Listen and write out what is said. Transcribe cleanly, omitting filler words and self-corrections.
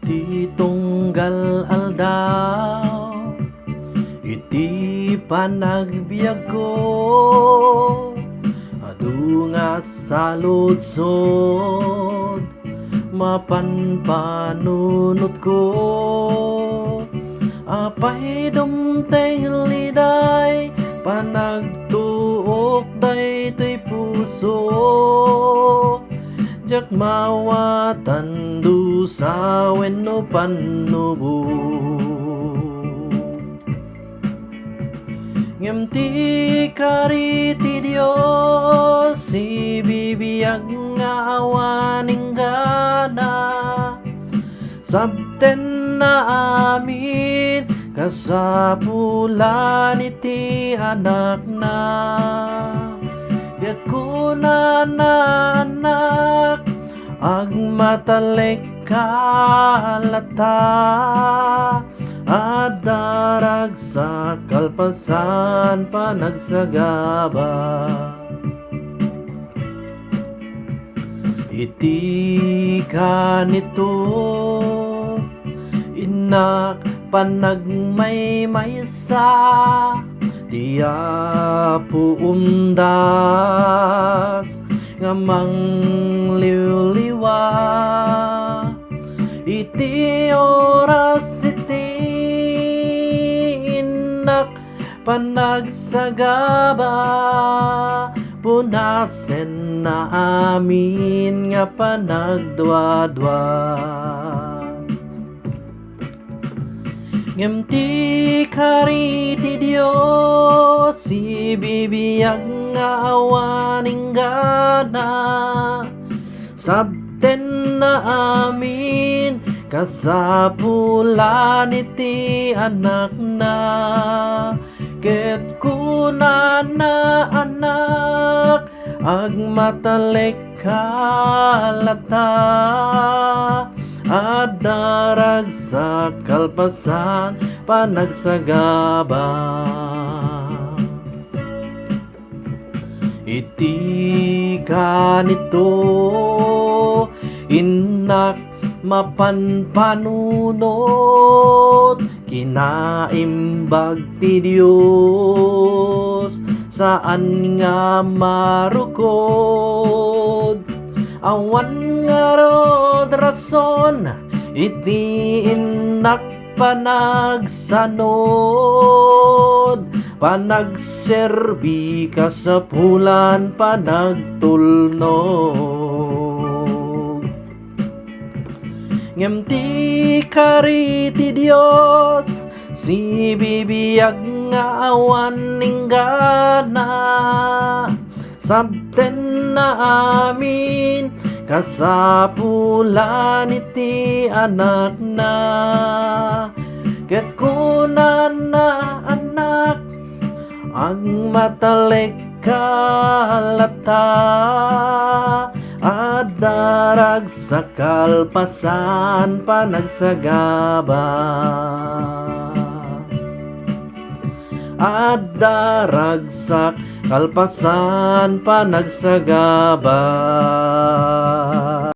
Iti tunggal aldaw, iti panagbiag ko, adu nga saludsod, mapanpanunot ko. Apay dumteng liday, panagtuok daytoy puso. Jak mawatan du sa wenno panubo. Ngem ti kariti Dios ibibiyag nga awaning gana, sabten na amin kasapulan iti anak na. Ket kuna na anak agmatalek kalata, adarag sa kalpasan panagsagaba. Iti kanito inak panagmaymaysa, tiyapu undas ngamang liwliwa. Iti oras iti inak panagsagaba, punasen na amin nga panagdwa-dwa. Ngem ti kariti Dios ibibiyag nga awaning gana, sabten na amin kasapulan iti anak na. Ket kuna na anak agmatalek kalata, adarag sa kalpasan panagsagaba. Iti kanito inak mapanpanunot, kinaimbag ti Dios saan nga marukod. Awan nga rod rason iti inak panagsanod, panagserbi kasapulan panagtulnog. Ngem ti kariti Dios si bibiyag nga awaning gana, sabten na amin kasapulan iti anak na. Ket kuna na anak agmatalek kalata, adarag sa kalpasan panagsagaba. Adarag sa kalpasan panagsagaba.